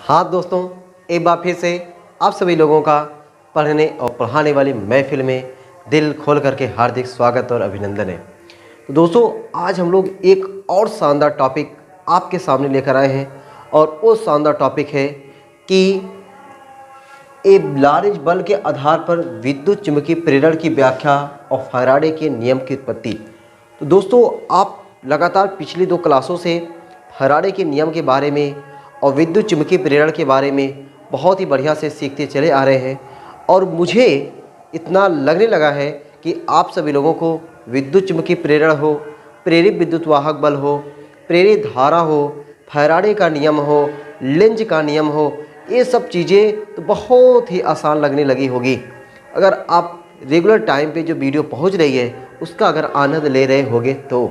हाँ दोस्तों, एक बार फिर से आप सभी लोगों का पढ़ने और पढ़ाने वाली महफिल में दिल खोल करके हार्दिक स्वागत और अभिनंदन है। तो दोस्तों, आज हम लोग एक और शानदार टॉपिक आपके सामने लेकर आए हैं और वो शानदार टॉपिक है कि एक लारेंज बल के आधार पर विद्युत चुंबकीय प्रेरण की व्याख्या और फैराडे के नियम की उत्पत्ति। तो दोस्तों, आप लगातार पिछली 2 क्लासों से फैराडे के नियम के बारे में और विद्युत चुंबकीय प्रेरण के बारे में बहुत ही बढ़िया से सीखते चले आ रहे हैं और मुझे इतना लगने लगा है कि आप सभी लोगों को विद्युत चुंबकीय प्रेरण हो, प्रेरित विद्युत वाहक बल हो, प्रेरित धारा हो, फैराडे का नियम हो, लेंज का नियम हो, ये सब चीज़ें तो बहुत ही आसान लगने लगी होगी अगर आप रेगुलर टाइम पे जो वीडियो पहुंच रही है उसका अगर आनंद ले रहे होगे तो।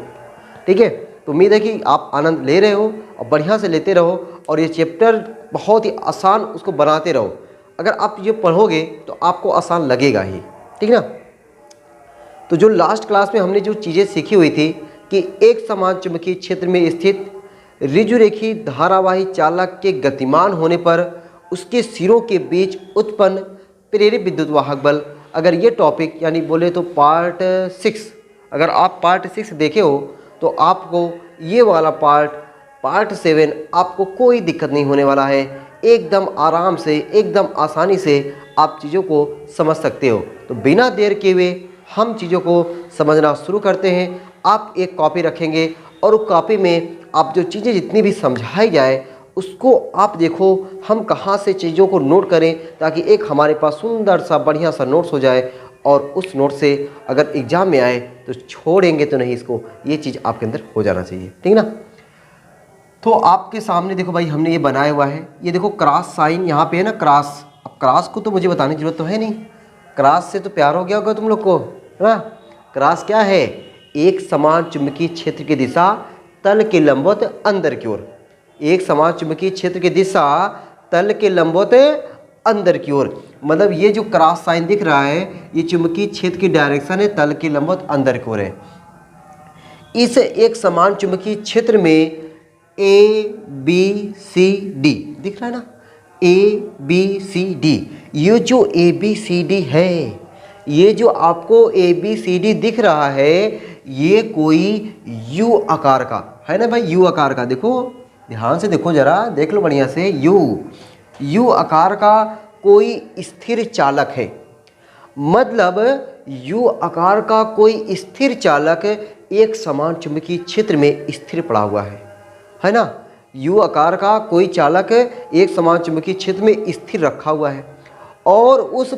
ठीक है, तो उम्मीद है कि आप आनंद ले रहे हो और बढ़िया से लेते रहो और ये चैप्टर बहुत ही आसान उसको बनाते रहो। अगर आप ये पढ़ोगे तो आपको आसान लगेगा ही, ठीक ना। तो जो लास्ट क्लास में हमने जो चीज़ें सीखी हुई थी कि एक समान चुंबकीय क्षेत्र में स्थित ऋजुरेखी धारावाही चालक के गतिमान होने पर उसके सिरों के बीच उत्पन्न प्रेरित विद्युत वाहक बल, अगर ये टॉपिक यानी बोले तो पार्ट 6, अगर आप पार्ट 6 देखे हो तो आपको ये वाला पार्ट 7 आपको कोई दिक्कत नहीं होने वाला है। एकदम आराम से, एकदम आसानी से आप चीज़ों को समझ सकते हो। तो बिना देर किए हुए हम चीज़ों को समझना शुरू करते हैं। आप एक कॉपी रखेंगे और उस कॉपी में आप जो चीज़ें जितनी भी समझाई जाए उसको आप देखो हम कहाँ से चीज़ों को नोट करें, ताकि एक हमारे पास सुंदर सा बढ़िया सा नोट्स हो जाए और उस नोट से अगर एग्ज़ाम में आए तो छोड़ेंगे तो नहीं इसको, ये चीज़ आपके अंदर हो जाना चाहिए, ठीक ना। तो आपके सामने देखो भाई, हमने ये बनाया हुआ है, ये देखो क्रॉस साइन यहाँ पे है ना, क्रॉस। अब क्रॉस को तो मुझे बताने की जरूरत तो है नहीं, क्रॉस से तो प्यार हो गया होगा तुम लोग को, है ना। क्रॉस क्या है? एक समान चुंबकीय क्षेत्र की दिशा तल के लंबवत अंदर की ओर। एक समान चुंबकीय क्षेत्र की दिशा तल के लंबवत अंदर की ओर, मतलब ये जो क्रॉस साइन दिख रहा है ये चुंबकीय क्षेत्र की डायरेक्शन है, तल के लंबवत अंदर की ओर है। इस एक समान चुंबकीय क्षेत्र में ABCD दिख रहा है ना, ABCD, ये जो ABCD है, ये जो आपको ABCD दिख रहा है ये कोई U आकार का है ना भाई, U आकार का। देखो ध्यान से देखो जरा, देख लो बढ़िया से, U आकार का कोई स्थिर चालक है। मतलब U आकार का कोई स्थिर चालक एक समान चुंबकीय क्षेत्र में स्थिर पड़ा हुआ है ना। U आकार का कोई चालक एक समान चुंबकीय क्षेत्र में स्थिर रखा हुआ है और उस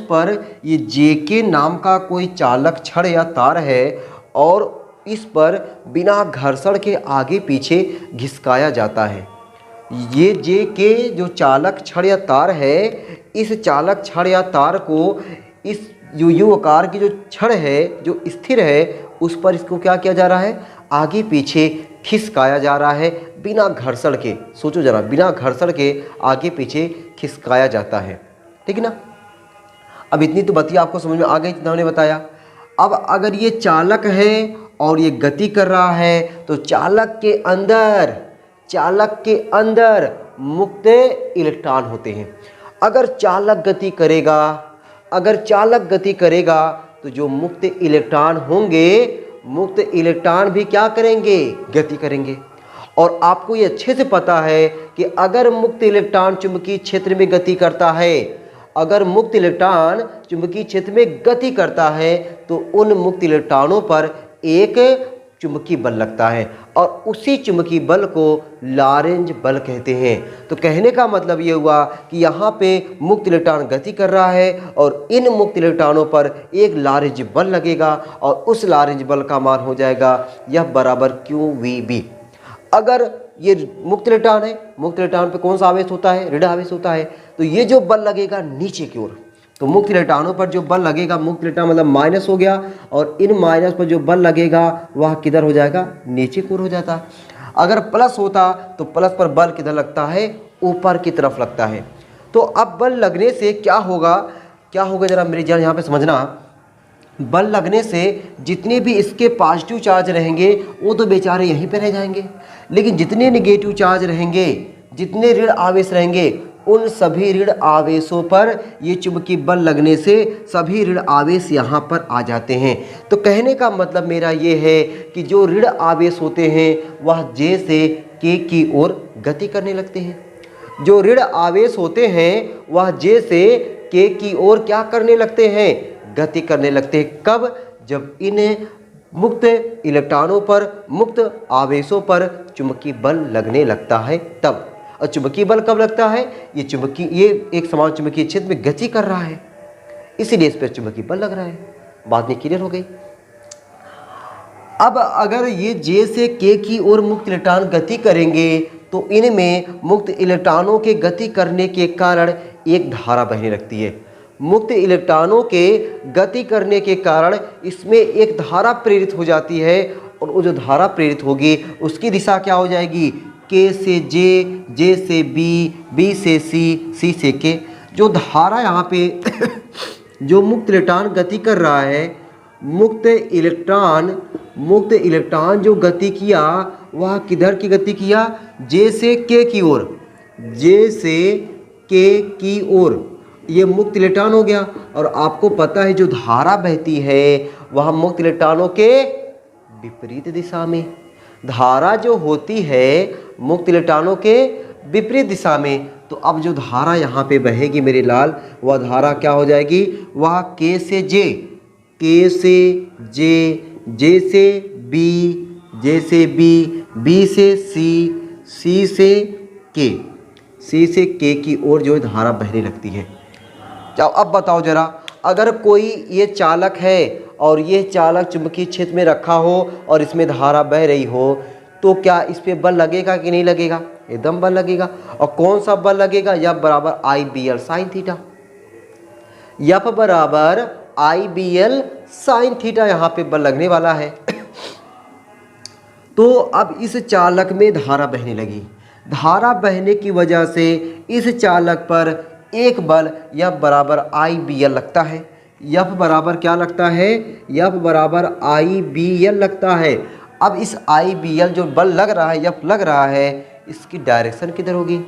पर ये JK नाम का कोई चालक छड़ या तार है और इस पर बिना घर्षण के आगे पीछे घिसकाया जाता है। ये JK जो चालक छड़ या तार है, इस चालक छड़ या तार को इस U आकार की जो छड़ है जो स्थिर है उस पर इसको क्या किया जा रहा है, आगे पीछे खिसकाया जा रहा है बिना घर्षण के। सोचो जरा, बिना घर्षण के आगे पीछे खिसकाया जाता है, ठीक है ना। अब इतनी तो बातें आपको समझ में आ गई जितना मैंने बताया। अब अगर ये चालक है और ये गति कर रहा है तो चालक के अंदर मुक्त इलेक्ट्रॉन होते हैं। अगर चालक गति करेगा तो जो मुक्त इलेक्ट्रॉन होंगे, मुक्त इलेक्ट्रॉन भी क्या करेंगे, गति करेंगे। और आपको ये अच्छे से पता है कि अगर मुक्त इलेक्ट्रॉन चुंबकीय क्षेत्र में गति करता है, अगर मुक्त इलेक्ट्रॉन चुंबकीय क्षेत्र में गति करता है तो उन मुक्त इलेक्ट्रॉनों पर एक चुंबकीय बल लगता है और उसी चुंबकीय बल को लारेंज बल कहते हैं। तो कहने का मतलब ये हुआ कि यहाँ पे मुक्त इलेक्ट्रॉन गति कर रहा है और इन मुक्त इलेक्ट्रॉनों पर एक लारेंज बल लगेगा और उस लारेंज बल का मान हो जाएगा यह बराबर QVB। अगर ये मुक्त इलेक्ट्रॉन है, मुक्त इलेक्ट्रॉन पे कौन सा आवेश होता है, ऋण आवेश होता है, तो ये जो बल लगेगा नीचे की ओर, तो मुक्त इलेक्ट्रॉनों पर जो बल लगेगा, मुक्त इलेक्ट्रॉन मतलब माइनस हो गया, और इन माइनस पर जो बल लगेगा वह किधर हो जाएगा, नीचे की ओर हो जाता। अगर प्लस होता तो प्लस पर बल किधर लगता है, ऊपर की तरफ लगता है। तो अब बल लगने से क्या होगा जरा मेरी जान यहाँ पे समझना। बल लगने से जितने भी इसके पॉजिटिव चार्ज रहेंगे वो तो बेचारे यहीं पे रह जाएंगे, लेकिन जितने निगेटिव चार्ज रहेंगे जितने ऋण आवेश रहेंगे उन सभी ऋण आवेशों पर ये चुंबकीय बल लगने से सभी ऋण आवेश यहाँ पर आ जाते हैं। तो कहने का मतलब मेरा ये है कि जो ऋण आवेश होते हैं वह जे से के की ओर गति करने लगते हैं। जो ऋण आवेश होते हैं वह जे से के की ओर क्या करने लगते हैं, गति करने लगते हैं। कब? जब इन मुक्त इलेक्ट्रॉनों पर, मुक्त आवेशों पर चुंबकीय बल लगने लगता है तब। और चुंबकीय बल कब लगता है? ये एक समान चुंबकीय क्षेत्र में गति कर रहा है, इसीलिए इस पर चुंबकीय बल लग रहा है। बात में क्लियर हो गई। अब अगर ये जे से के की ओर मुक्त इलेक्ट्रॉन गति करेंगे तो इनमें मुक्त इलेक्ट्रॉनों के गति करने के कारण एक धारा बहने लगती है। मुक्त इलेक्ट्रॉनों के गति करने के कारण इसमें एक धारा प्रेरित हो जाती है, और वो जो धारा प्रेरित होगी उसकी दिशा क्या हो जाएगी, के से जे, जे से बी, बी से सी, सी से के। जो धारा यहाँ पे जो मुक्त इलेक्ट्रॉन गति कर रहा है, मुक्त इलेक्ट्रॉन जो गति किया वह किधर की गति किया, जे से के की ओर, जे से के की ओर। ये मुक्त इलेक्ट्रॉन हो गया। और आपको पता है जो धारा बहती है वह मुक्त इलेक्ट्रॉनों के विपरीत दिशा में, धारा जो होती है मुक्त इलेक्ट्रॉनों के विपरीत दिशा में। तो अब जो धारा यहाँ पे बहेगी मेरे लाल, वह धारा क्या हो जाएगी, वह के से जे, के से जे, जे से बी, जे से बी, बी से सी, सी से के, सी से के की ओर जो धारा बहने लगती है। अब बताओ जरा, अगर कोई ये चालक है और ये चालक चुंबकीय क्षेत्र में रखा हो और इसमें धारा बह रही हो, तो क्या इस पे बल लगेगा कि नहीं लगेगा? एकदम बल लगेगा। और कौन सा बल लगेगा? F बराबर I B L sine theta. F बराबर I B L sine theta यहाँ पे बल लगने वाला है। तो अब इस चालक में धारा बहने लगी। धारा बहने की वजह से इस चालक पर एक बल F बराबर आई बी एल लगता है। F बराबर क्या लगता है? F बराबर आई बी एल लगता है। अब इस आई बी एल जो बल लग रहा है, F लग रहा है, इसकी डायरेक्शन किधर होगी?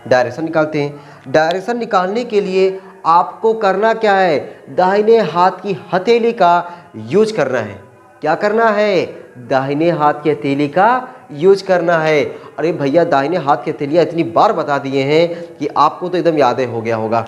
डायरेक्शन निकालते हैं। डायरेक्शन निकालने के लिए आपको करना क्या है? दाहिने हाथ की हथेली का यूज करना है। क्या करना है? दाहिने हाथ की हथेली का यूज करना है। अरे भैया, दाहिने हाथ की हथेलियाँ इतनी बार बता दिए हैं कि आपको तो एकदम याद हो गया होगा।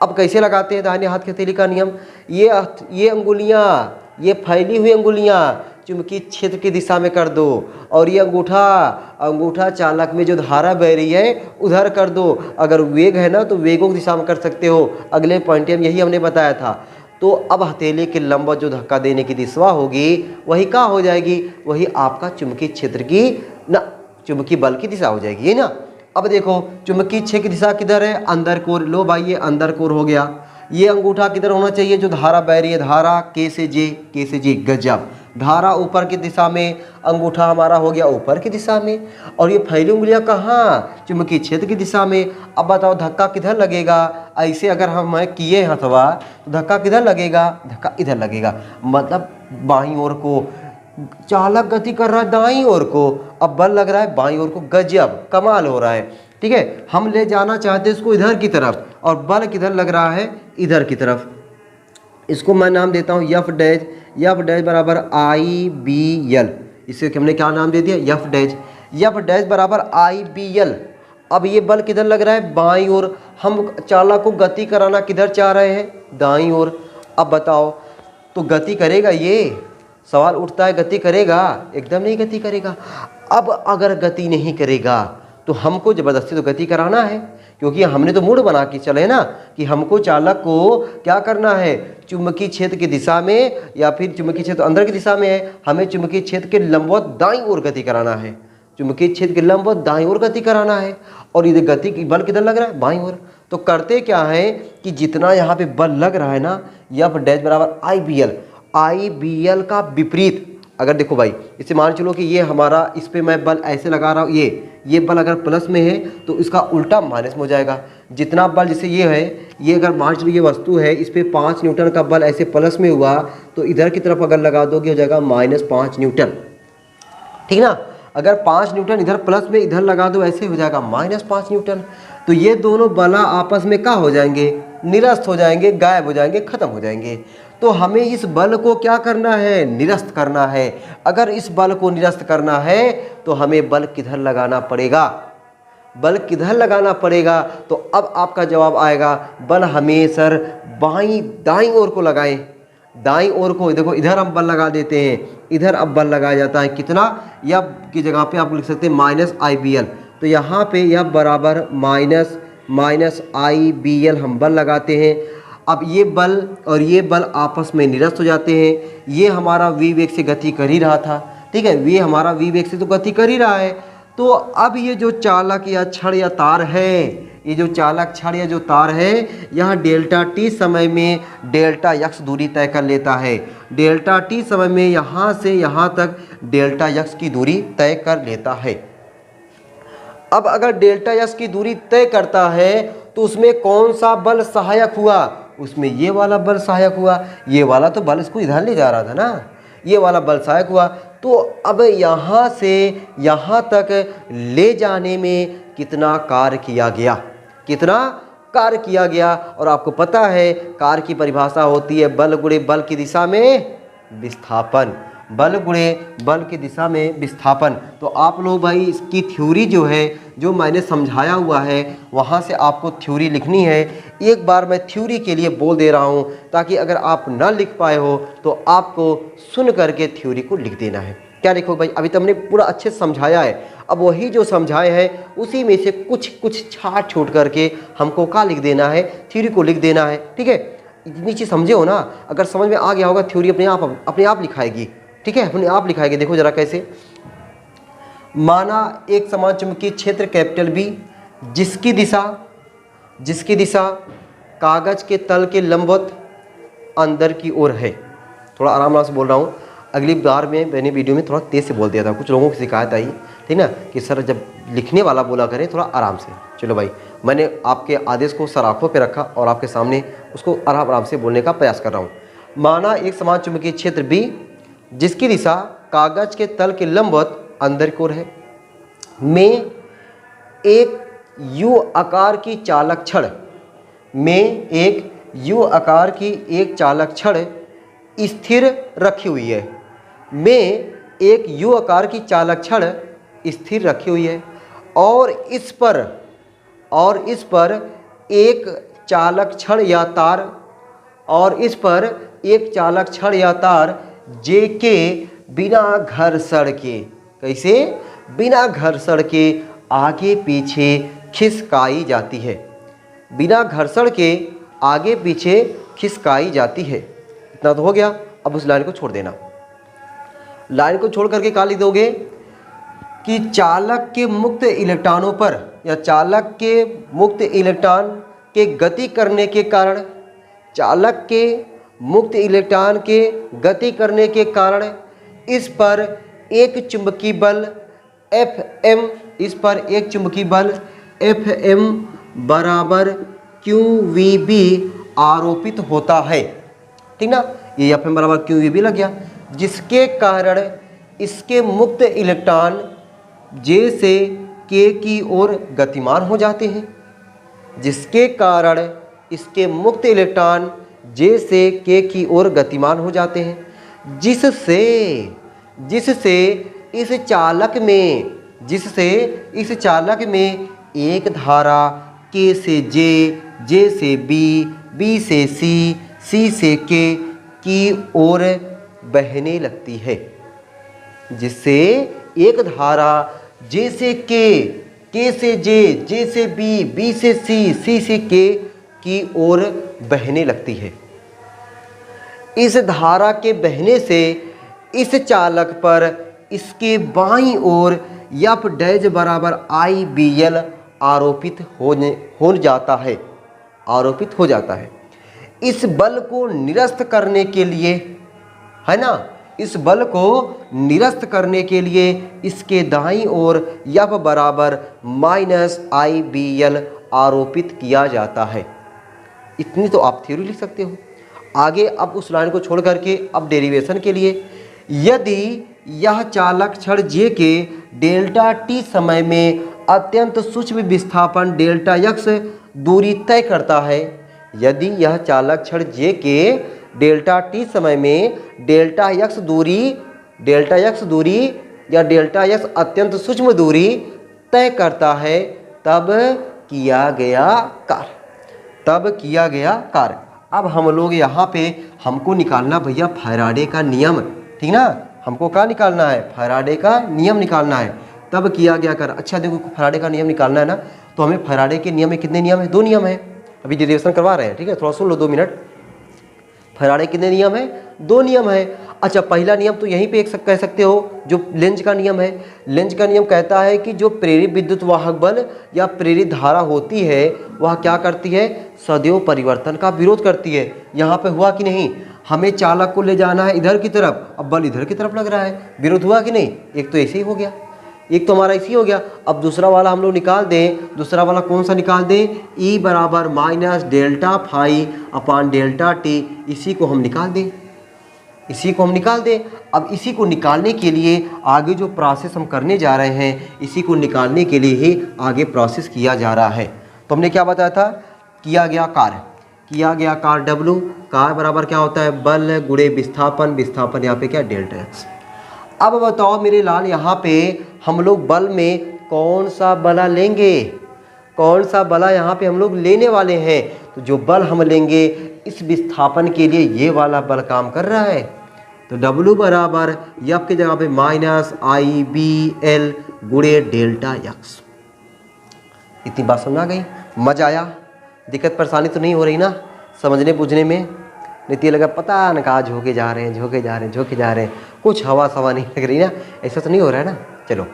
अब कैसे लगाते हैं दाहिने हाथ की हथेली का नियम? ये अंगुलियाँ, ये फैली हुई अंगुलियाँ चुंबकीय क्षेत्र की दिशा में कर दो, और ये अंगूठा चालक में जो धारा बह रही है उधर कर दो। अगर वेग है ना तो वेगों की दिशा में कर सकते हो। अगले पॉइंट में यही हमने बताया था। तो अब हथेली के लंबवत जो धक्का देने की दिशा होगी वही क्या हो जाएगी? वही आपका चुंबकीय क्षेत्र की ना चुंबकीय बल की दिशा हो जाएगी, है ना। अब देखो चुंबकीय क्षेत्र की दिशा किधर है? अंदर कोर। लो भाई, ये अंदर कोर हो गया। ये अंगूठा किधर होना चाहिए? जो धारा बह रही है, धारा के से जे, के से जे। गजब। धारा ऊपर की दिशा में, अंगूठा हमारा हो गया ऊपर की दिशा में, और ये फैली उंगलियां कहाँ? चुंबकीय क्षेत्र की दिशा में। अब बताओ धक्का किधर लगेगा? ऐसे अगर हम किए हथवा तो धक्का किधर लगेगा? धक्का इधर लगेगा, मतलब बाईं ओर को। चालक गति कर रहा है दाईं ओर को, अब बल लग रहा है बाईं ओर को। गजब, कमाल हो रहा है। ठीक है, हम ले जाना चाहते हैं इसको इधर की तरफ, और बल किधर लग रहा है? इधर की तरफ। इसको मैं नाम देता हूँ F डैश। F डैश बराबर आई बी एल। इसे हमने क्या नाम दे दिया? F dash. F डैश बराबर आई बी एल। अब ये बल किधर लग रहा है? बाईं ओर। हम चालक को गति कराना किधर चाह रहे हैं? दाईं ओर। अब बताओ, तो गति करेगा ये? सवाल उठता है, गति करेगा? एकदम नहीं गति करेगा। अब अगर गति नहीं करेगा तो हमको ज़बरदस्ती तो गति कराना है, क्योंकि हमने तो मूड बना के चले ना कि हमको चालक को क्या करना है? चुंबकीय क्षेत्र की दिशा में, या फिर चुंबकीय क्षेत्र अंदर की दिशा में है, हमें चुंबकीय क्षेत्र के लंबवत दाईं ओर गति कराना है। चुंबकीय क्षेत्र के लंबवत दाईं ओर गति कराना है, और इधर गति की बल किधर लग रहा है? बाईं ओर। तो करते क्या है कि जितना यहाँ पे बल लग रहा है ना, F डैश बराबर I B L. I B L का विपरीत। अगर देखो भाई, इसे मान चलो कि ये हमारा, इस पे मैं बल ऐसे लगा रहा हूँ, ये बल अगर प्लस में है तो इसका उल्टा माइनस में हो जाएगा। जितना बल, जैसे ये है, ये अगर मान चलो ये वस्तु है, इस पे 5 न्यूटन का बल ऐसे प्लस में हुआ, तो इधर की तरफ अगर लगा दोगे हो जाएगा -5 न्यूटन। ठीक ना। अगर 5 न्यूटन इधर प्लस में इधर लगा दो, ऐसे हो जाएगा -5 न्यूटन। तो ये दोनों बल आपस में क्या हो जाएंगे, निरस्त हो जाएंगे, गायब हो जाएंगे, खत्म हो जाएंगे। तो हमें इस बल को क्या करना है, निरस्त करना है। अगर इस बल को निरस्त करना है तो हमें बल किधर लगाना पड़ेगा, बल किधर लगाना पड़ेगा। तो अब आपका जवाब आएगा, बल हमें सर दाईं ओर को लगाएं, दाईं ओर को। देखो इधर हम बल लगा देते हैं, इधर अब बल लगाया जाता है कितना, या की जगह पे आप लिख सकते हैं -IBL। तो यहाँ पे यह बराबर माइनस IBL हम बल लगाते हैं। अब ये बल और ये बल आपस में निरस्त हो जाते हैं। ये हमारा v वेग से गति कर ही रहा था, ठीक है, ये हमारा v वेग से तो गति कर ही रहा है। तो अब ये जो चालक या छड़ या तार है, ये जो चालक छड़ या जो तार है, यह डेल्टा t समय में डेल्टा x दूरी तय कर लेता है। डेल्टा t समय में यहाँ से यहाँ तक डेल्टा x की दूरी तय कर लेता है। अब अगर डेल्टा x की दूरी तय करता है तो उसमें कौन सा बल सहायक हुआ, उसमें ये वाला बल सहायक हुआ। ये वाला तो बल इसको इधर ले जा रहा था ना, ये वाला बल सहायक हुआ। तो अब यहाँ से यहाँ तक ले जाने में कितना कार्य किया गया, कितना कार्य किया गया। और आपको पता है कार्य की परिभाषा होती है बल गुणे बल की दिशा में विस्थापन, बल गुणे बल की दिशा में विस्थापन। तो आप लोग भाई इसकी थ्योरी जो है, जो मैंने समझाया हुआ है, वहाँ से आपको थ्योरी लिखनी है। एक बार मैं थ्योरी के लिए बोल दे रहा हूँ ताकि अगर आप ना लिख पाए हो तो आपको सुन करके थ्योरी को लिख देना है। क्या लिखो भाई, अभी तो हमने पूरा अच्छे से समझाया है, अब वही जो समझाए हैं उसी में से कुछ छाट छोड़ करके हमको क्या लिख देना है, थ्योरी को लिख देना है, ठीक है। इतनी चीज़ समझे हो ना, अगर समझ में आ गया होगा थ्योरी अपने आप लिखाएगी, ठीक है, अपने आप लिखाएगी। देखो जरा कैसे, माना एक समान चुंबकीय क्षेत्र कैपिटल B जिसकी दिशा कागज के तल के लंबवत अंदर की ओर है। थोड़ा आराम से बोल रहा हूँ, अगली बार में मैंने वीडियो में थोड़ा तेज़ से बोल दिया था, कुछ लोगों की शिकायत आई थी ना कि सर जब लिखने वाला बोला करें थोड़ा आराम से। चलो भाई, मैंने आपके आदेश को सराखों पे रखा और आपके सामने उसको आराम से बोलने का प्रयास कर रहा हूँ। माना एक समान चुंबकीय क्षेत्र B जिसकी दिशा कागज के तल के लंबवत अंदर की ओर है, में एक U आकार की चालक छड़ स्थिर रखी हुई है, और इस पर एक चालक छड़ या तार जे के बिना घर्षण के, कैसे, बिना घर्षण के आगे पीछे खिसकाई जाती है, बिना घर्षण के आगे पीछे खिसकाई जाती है। इतना तो हो गया। अब उस लाइन को छोड़ देना, लाइन को छोड़ करके क्या लिख दोगे कि चालक के मुक्त इलेक्ट्रॉनों पर या चालक के मुक्त इलेक्ट्रॉन के गति करने के कारण, चालक के मुक्त इलेक्ट्रॉन के गति करने के कारण इस पर एक चुंबकीय बल Fm बराबर QVB आरोपित होता है, ठीक ना। ये Fm बराबर QVB लग गया, जिसके कारण इसके मुक्त इलेक्ट्रॉन J से K की ओर गतिमान हो जाते हैं, जिसके कारण इसके मुक्त इलेक्ट्रॉन J से K की ओर गतिमान हो जाते हैं, जिससे इस चालक में एक धारा K से J, J से B, B से C, C से K की ओर बहने लगती है, जिससे एक धारा J से K, K से J, J से B, B से C, C से K की ओर बहने लगती है। इस धारा के बहने से इस चालक पर इसके बाईं ओर F डैश बराबर IBL आरोपित हो जाता है। इस बल को निरस्त करने के लिए, है ना, इस बल को निरस्त करने के लिए इसके दाईं ओर F बराबर -IBL आरोपित किया जाता है। इतनी तो आप थ्योरी लिख सकते हो। आगे अब उस लाइन को छोड़ करके अब डेरिवेशन के लिए, यह चालक क्षण जे के डेल्टा टी समय में अत्यंत सूक्ष्म विस्थापन डेल्टा यक्स दूरी तय करता है। यदि यह चालक क्षण जे के डेल्टा टी समय में डेल्टा यक्स दूरी या डेल्टा यक्स अत्यंत सूक्ष्म दूरी तय करता है तब किया गया कार्य। अब हम लोग यहाँ पे हमको निकालना भैया फैराडे का नियम, ठीक ना। हमको क्या निकालना है? फैराडे का नियम निकालना है, तब किया गया कार्य। अच्छा देखो, फैराडे का नियम निकालना है ना, तो हमें फैराडे के नियम में कितने नियम है? 2 नियम है। अभी डेरिवेशन करवा रहे हैं, ठीक है, थोड़ा सुन लो 2 मिनट। फैराडे कितने नियम है? 2 नियम है। अच्छा, पहला नियम तो यहीं पे एक कह सकते हो जो लेंज का नियम है। लेंज का नियम कहता है कि जो प्रेरित विद्युत वाहक बल या प्रेरित धारा होती है वह क्या करती है? सदैव परिवर्तन का विरोध करती है। यहाँ पे हुआ कि नहीं? हमें चालक को ले जाना है इधर की तरफ, अब बल इधर की तरफ लग रहा है, विरोध हुआ कि नहीं? एक तो ऐसे ही हो गया, एक तो हमारा इसी हो गया। अब दूसरा वाला हम लोग निकाल दें। दूसरा वाला कौन सा निकाल दें? E बराबर minus delta phi upon delta t, इसी को हम निकाल दें, अब इसी को निकालने के लिए आगे जो प्रोसेस हम करने जा रहे हैं, इसी को निकालने के लिए ही आगे प्रोसेस किया जा रहा है। तो हमने क्या बताया था? किया गया कार्य W, कार्य बराबर क्या होता है? बल गुणे विस्थापन यहाँ पे क्या? Delta x. अब बताओ मेरे लाल, यहाँ पे हम लोग बल में कौन सा बला लेंगे? कौन सा बला यहाँ पे हम लोग लेने वाले हैं? तो जो बल हम लेंगे इस विस्थापन के लिए ये वाला बल काम कर रहा है। तो W बराबर यफ की जगह पे माइनस IBL गुणे डेल्टा यक्स। इतनी बात समझ आ गई? मजा आया? दिक्कत परेशानी तो नहीं हो रही ना समझने बूझने में? नहीं तो लगा पता न कहा झोंके जा रहे हैं, कुछ हवा सवा नहीं लग रही ना, ऐसा तो नहीं हो रहा है ना। चलो,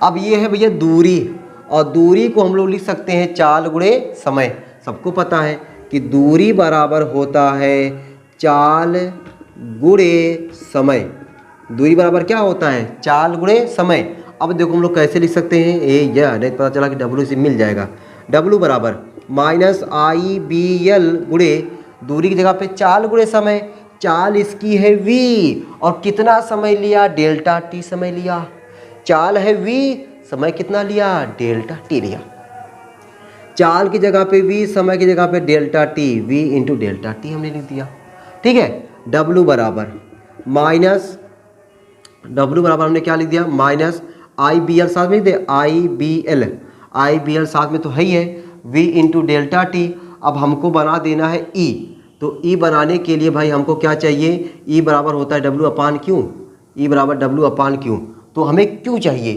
अब ये है भैया दूरी, और दूरी को हम लोग लिख सकते हैं चाल गुणे समय। सबको पता है कि दूरी बराबर होता है चाल गुणे समय। दूरी बराबर क्या होता है? चाल गुणे समय। अब देखो हम लोग कैसे लिख सकते हैं? नहीं पता चला कि W से मिल जाएगा। W बराबर माइनस IBL गुणे दूरी की जगह पे चाल गुणे समय। चाल इसकी है V, और कितना समय लिया? डेल्टा टी समय लिया। चाल है V, समय कितना लिया? डेल्टा टी लिया। चाल की जगह पे V, समय की जगह पे delta T, V into delta T हमने लिख दिया, ठीक है। W बराबर हमने क्या लिख दिया? माइनस IBL साथ में लिख दे, IBL साथ में तो है ही है, V इंटू डेल्टा टी। अब हमको बना देना है E, तो E बनाने के लिए भाई हमको क्या चाहिए? E बराबर होता है W अपान क्यू। E बराबर W अपान क्यू। तो हमें क्यों चाहिए?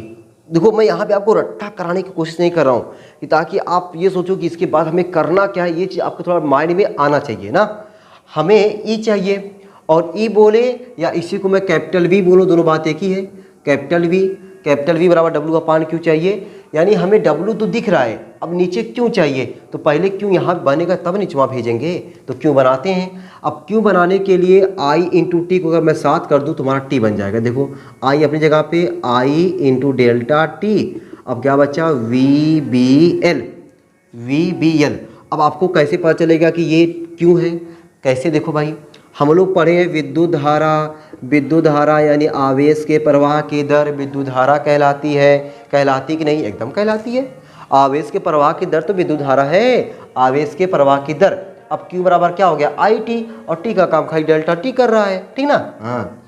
देखो, मैं यहाँ पे आपको रट्टा कराने की कोशिश नहीं कर रहा हूँ कि ताकि आप ये सोचो कि इसके बाद हमें करना क्या है, ये चीज़ आपको थोड़ा माइंड में आना चाहिए ना। हमें E चाहिए, और E बोले या इसी को मैं कैपिटल V बोलो, दोनों बात एक ही है। कैपिटल V बराबर W अपान क्यू चाहिए, यानी हमें W तो दिख रहा है, अब नीचे क्यों चाहिए? तो पहले क्यों यहाँ बनेगा तब नीचवा भेजेंगे, तो क्यों बनाते हैं। अब क्यों बनाने के लिए I इंटू टी को अगर मैं 7 कर दूँ तुम्हारा T बन जाएगा। देखो I अपनी जगह पे I इंटू डेल्टा टी, अब क्या बचा? VBL। अब आपको कैसे पता चलेगा कि ये क्यों है? कैसे? देखो भाई, हम लोग पढ़े हैं विद्युत धारा यानी आवेश के प्रवाह की दर विद्युत धारा कहलाती है। कहलाती कि नहीं? एकदम कहलाती है। आवेश के प्रवाह की दर तो विद्युत धारा है, आवेश के प्रवाह की दर। अब Q बराबर क्या हो गया? IT, और T का काम खाली डेल्टा टी कर रहा है, ठीक ना। हाँ,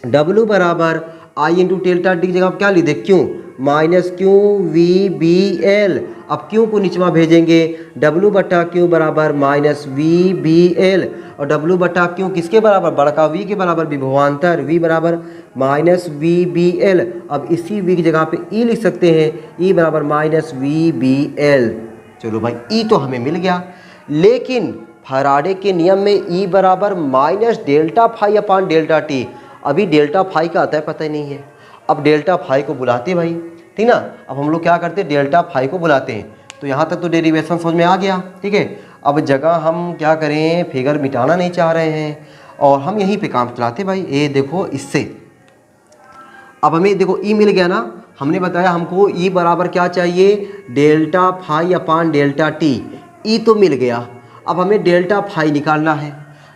W बराबर I इंटू डेल्टा टी की जगह क्या लिख दे? Q minus Q VBL। अब Q को नीचवा भेजेंगे, W बटा Q बराबर माइनस VBL, और W बटा Q किसके बराबर? बड़का V के बराबर, विभवांतर V बराबर माइनस VBL। अब इसी V की जगह पे E लिख सकते हैं, E बराबर माइनस VBL। चलो भाई, E तो हमें मिल गया, लेकिन फैराडे के नियम में E बराबर minus delta phi upon delta t. अभी डेल्टा फाई का आता है पता ही नहीं है। अब डेल्टा फाई को बुलाते भाई, ठीक ना। अब हम लोग क्या करते हैं? डेल्टा फाई को बुलाते हैं। तो यहाँ तक तो डेरिवेशन समझ में आ गया, ठीक है। अब जगह हम क्या करें? फिगर मिटाना नहीं चाह रहे हैं, और हम यहीं पे काम चलाते भाई। ये देखो, इससे अब हमें देखो E मिल गया ना। हमने बताया हमको E बराबर क्या चाहिए? Delta phi upon delta t. E तो मिल गया, अब हमें डेल्टा फाई निकालना है।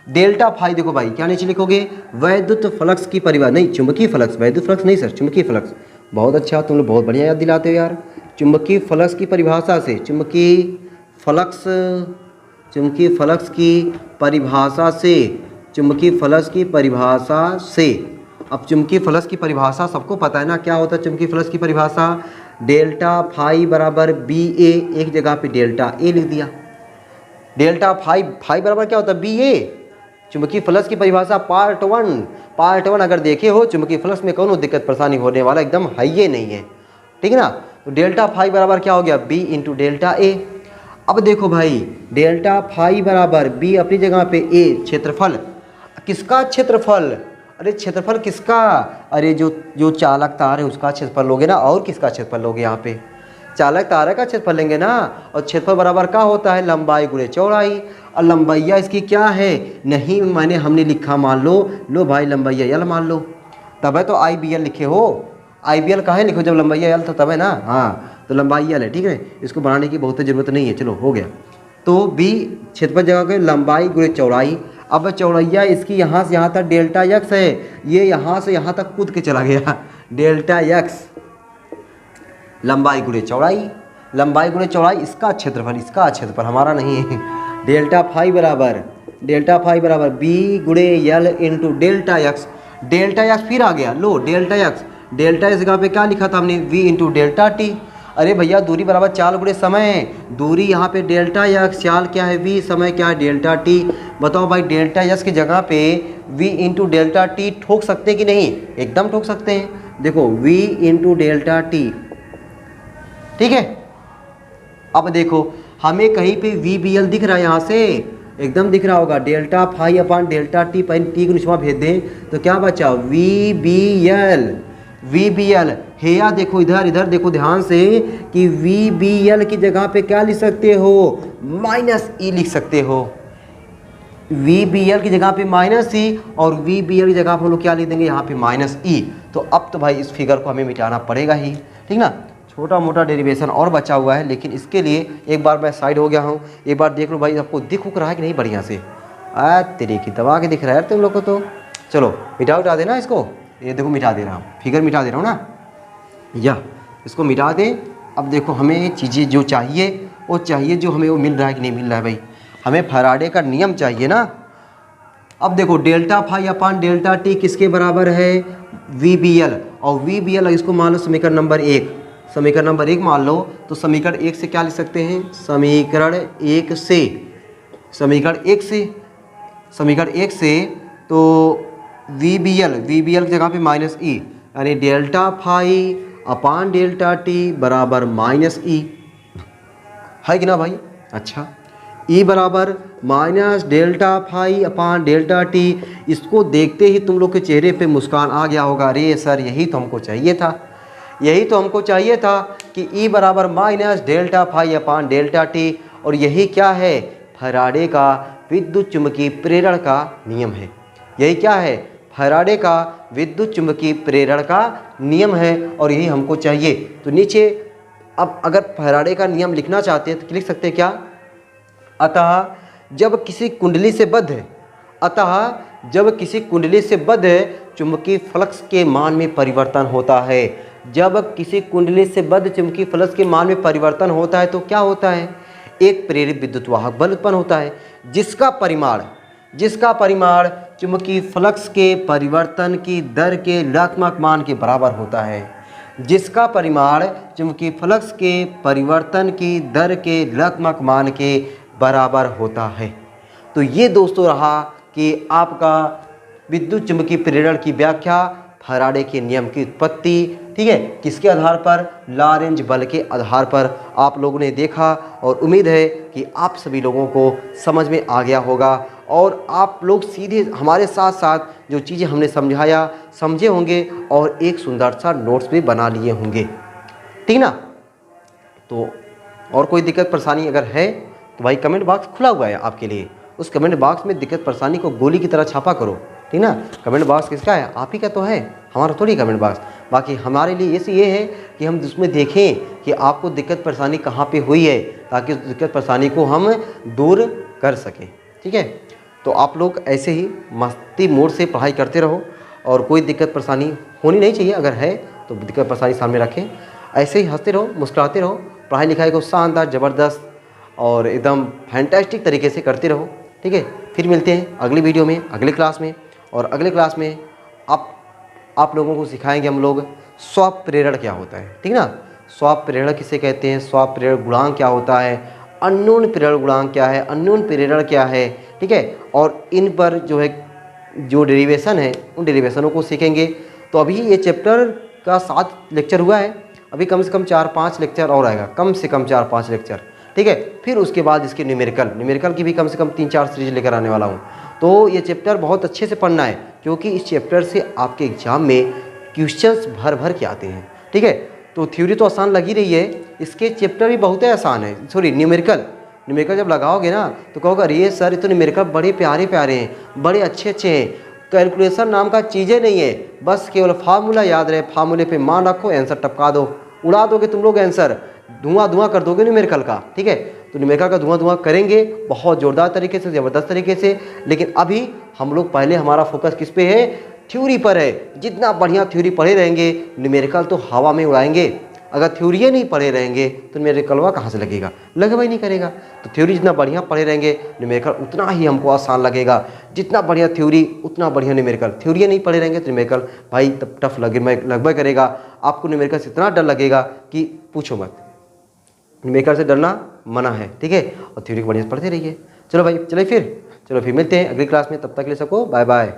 डेल्टा फाई देखो भाई क्या नीचे लिखोगे, वैद्युत फ्लक्स की परिभाषा, नहीं चुंबकीय फ्लक्स, वैद्युत फ्लक्स नहीं सर, चुंबकीय फ्लक्स। बहुत अच्छा, तुम लोग बहुत बढ़िया याद दिलाते हो यार। चुंबकीय फ्लक्स की परिभाषा से, चुंबकीय फ्लक्स, चुंबकीय फ्लक्स की परिभाषा से, चुंबकीय फ्लक्स की परिभाषा से। अब चुंबकीय फ्लक्स की परिभाषा सबको पता है ना, क्या होता है चुंबकीय फ्लक्स की परिभाषा, डेल्टा फाई बराबर बी ए, एक जगह पे डेल्टा ए लिख दिया। डेल्टा फाई, फाई बराबर क्या होता है बी ए। चुंबकीय फ्लक्स की परिभाषा पार्ट वन अगर देखे हो, चुंबकीय फ्लक्स में कौन दिक्कत परेशानी होने वाला एकदम है ये नहीं है, ठीक है ना। तो डेल्टा फाई बराबर क्या हो गया, बी इंटू डेल्टा ए। अब देखो भाई डेल्टा फाई बराबर बी अपनी जगह पे ए, क्षेत्रफल, किसका क्षेत्रफल, अरे क्षेत्रफल किसका, अरे जो चालक तार है उसका क्षेत्रफल लोगे ना, और किसका क्षेत्रफल लोगे, यहाँ पे चालक तारा का क्षेत्रफल लेंगे ना। और क्षेत्रफल बराबर क्या होता है, लंबाई गुणे चौड़ाई। और लंबाइया इसकी क्या है, नहीं मैंने हमने लिखा, मान लो भाई लंबाइया यल मान लो, तब है तो आई बी एल लिखे हो, आई बी एल काहे लिखो जब लंबाइया यल तो तब है ना, हाँ तो लंबाई यल है, ठीक है, इसको बढ़ाने की बहुत ज़रूरत नहीं है, चलो हो गया। तो बी क्षेत्रफल जगह के लंबाई गुणे चौड़ाई। अब चौड़ैया इसकी यहाँ से यहाँ तक डेल्टा यक्स है, ये यहाँ से यहाँ तक कूद के चला गया, डेल्टा यक्स लंबाई गुणे चौड़ाई, लंबाई गुणे चौड़ाई इसका क्षेत्रफल हमारा नहीं है। डेल्टा फाई बराबर बी गुणे यल into delta x, delta x फिर आ गया, लो डेल्टा यक्स जगह पे क्या लिखा था हमने, वी इंटू डेल्टा टी। अरे भैया दूरी बराबर चाल गुणे समय, दूरी यहाँ पे डेल्टा यक्स, चाल क्या है वी, समय क्या है डेल्टा टी। बताओ भाई डेल्टा यक्स की जगह पे वी इंटू डेल्टा टी ठोक सकते हैं कि नहीं, एकदम ठोक सकते हैं। देखो वी इंटू डेल्टा टी, ठीक है। अब देखो हमें कहीं पे वी बी एल दिख रहा है, यहाँ से एकदम दिख रहा होगा, delta phi upon delta t, पहले टी को निचवा भेज दें तो क्या बचा, वी बी एल है। या देखो इधर देखो ध्यान से कि वी बी एल की जगह पे क्या लिख सकते हो, माइनस ई लिख सकते हो, वी बी एल की जगह पे माइनस ई, और वी बी एल की जगह पे हम लोग क्या लिख देंगे यहाँ पे माइनस ई। तो अब तो भाई इस फिगर को हमें मिटाना पड़ेगा ही, ठीक ना। छोटा मोटा डेरिवेशन और बचा हुआ है, लेकिन इसके लिए एक बार मैं साइड हो गया हूँ, एक बार देख लो भाई आपको दिख रहा है कि नहीं बढ़िया से, तेरे की दबा के दिख रहा है यार तुम लोग को। तो चलो मिटा देना इसको, ये देखो मिटा दे रहा हूँ, फिगर मिटा दे रहा हूँ ना, या इसको मिटा दें। अब देखो हमें चीज़ें जो चाहिए वो चाहिए, जो हमें वो मिल रहा है कि नहीं मिल रहा है भाई, हमें फैराडे का नियम चाहिए ना। अब देखो delta phi upon delta t किसके बराबर है, वी बी एल, और वी बी एल इसको मान लो समीकरण नंबर एक मान लो, तो समीकरण एक से क्या लिख सकते हैं, समीकरण एक से तो वी बी एल की जगह पे माइनस ई, यानी delta phi upon delta t बराबर माइनस ई, है कि ना भाई। अच्छा ई बराबर minus delta phi upon delta t, इसको देखते ही तुम लोग के चेहरे पे मुस्कान आ गया होगा, अरे सर यही तो हमको चाहिए था कि ई बराबर minus delta phi upon delta T, और यही क्या है, फैराडे का विद्युत चुम्बकीय प्रेरण का नियम है। यही क्या है, फैराडे का विद्युत चुम्बकीय प्रेरण का नियम है, और यही हमको चाहिए। तो नीचे अब अगर फैराडे का नियम लिखना चाहते हैं तो लिख सकते हैं क्या, अतः जब किसी कुंडली से बद्ध चुंबकीय फ्लक्स के मान में परिवर्तन होता है, जब किसी कुंडली से बद्ध चुंबकीय फ्लक्स के मान में परिवर्तन होता है तो क्या होता है, एक प्रेरित विद्युत वाहक बल उत्पन्न होता है, जिसका परिमाण चुंबकीय फ्लक्स के परिवर्तन की दर के ऋणात्मक मान के बराबर होता है, जिसका परिमाण चुंबकीय फ्लक्स के परिवर्तन की दर के ऋणात्मक मान के बराबर होता है। तो ये दोस्तों रहा कि आपका विद्युत चुंबकीय प्रेरण की व्याख्या, फैराडे के नियम की उत्पत्ति, ठीक है, किसके आधार पर, लॉरेंज बल के आधार पर आप लोगों ने देखा, और उम्मीद है कि आप सभी लोगों को समझ में आ गया होगा, और आप लोग सीधे हमारे साथ साथ जो चीज़ें हमने समझाया समझे होंगे, और एक सुंदर सा नोट्स भी बना लिए होंगे, ठीक ना। तो और कोई दिक्कत परेशानी अगर है तो भाई कमेंट बॉक्स खुला हुआ है आपके लिए, उस कमेंट बॉक्स में दिक्कत परेशानी को गोली की तरह छापा करो, ठीक ना। कमेंट बॉक्स किसका है, आप ही का तो है, हमारा थोड़ी कमेंट बॉक्स। बाकी हमारे लिए ये है कि हम उसमें देखें कि आपको दिक्कत परेशानी कहाँ पे हुई है, ताकि उस दिक्कत परेशानी को हम दूर कर सकें, ठीक है। तो आप लोग ऐसे ही मस्ती मोड से पढ़ाई करते रहो और कोई दिक्कत परेशानी होनी नहीं चाहिए, अगर है तो दिक्कत परेशानी सामने रखें। ऐसे ही हंसते रहो, मुस्कुराते रहो, पढ़ाई लिखाई को शानदार, ज़बरदस्त और एकदम फैंटास्टिक तरीके से करते रहो। ठीक है, फिर मिलते हैं अगली वीडियो में, अगले क्लास में। और अगले क्लास में आप लोगों को सिखाएंगे हम लोग स्वप्रेरण क्या होता है। ठीक ना, स्वप्रेरण किसे कहते हैं, स्वप्रेरण गुणांक क्या होता है, अन्योन्य प्रेरण गुणांक क्या है, अन्योन्य प्रेरण क्या है। ठीक है, और इन पर जो डेरिवेशन है उन डेरिवेशनों को सीखेंगे। तो अभी ये चैप्टर का 7 लेक्चर हुआ है, अभी कम से कम 4-5 लेक्चर और आएगा, कम से कम 4-5 लेक्चर। ठीक है, फिर उसके बाद इसके न्यूमेरिकल की भी कम से कम 3-4 सीरीज लेकर आने वाला हूँ। तो ये चैप्टर बहुत अच्छे से पढ़ना है, क्योंकि इस चैप्टर से आपके एग्जाम में क्वेश्चंस भर भर के आते हैं। ठीक है, तो थ्योरी तो आसान लगी रही है, इसके चैप्टर भी बहुत आसान है। सॉरी, न्यूमेरिकल जब लगाओगे ना तो कहोगे अरे सर ये तो न्यूमेरिकल बड़े प्यारे प्यारे हैं, बड़े अच्छे अच्छे हैं, कैलकुलेशन नाम का चीज़ें नहीं है, बस केवल फार्मूला याद रहे, फार्मूले पे मान रखो, आंसर टपका दो, उड़ा दोगे तुम लोग आंसर, धुआं कर दोगे न्यूमेरिकल का। ठीक है, तो न्यूमेरिकल का धुआं करेंगे बहुत ज़ोरदार तरीके से, ज़बरदस्त तरीके से। लेकिन अभी हम लोग पहले हमारा फोकस किस पे है, थ्योरी पर है। जितना बढ़िया थ्योरी पढ़े रहेंगे न्यूमेरिकल तो हवा में उड़ाएंगे। अगर थ्योरी नहीं पढ़े रहेंगे तो न्यूमेरिकलवा कहाँ से लगेगा, लगवा ही नहीं करेगा। तो थ्योरी जितना बढ़िया पढ़े रहेंगे न्यूमेरिकल उतना ही हमको आसान लगेगा। जितना बढ़िया थ्योरी उतना बढ़िया न्यूमेरिकल। थ्योरी नहीं पढ़े रहेंगे तो न्यूमेरिकल भाई तब टफ लगभग करेगा। आपको न्यूमेरिकल से इतना डर लगेगा कि पूछो मत। न्यूमेरिकल से डरना मना है। ठीक है, और थ्योरी को बढ़िया से पढ़ते रहिए। चलो भाई, चलो फिर मिलते हैं अगली क्लास में। तब तक के लिए सबको बाय बाय।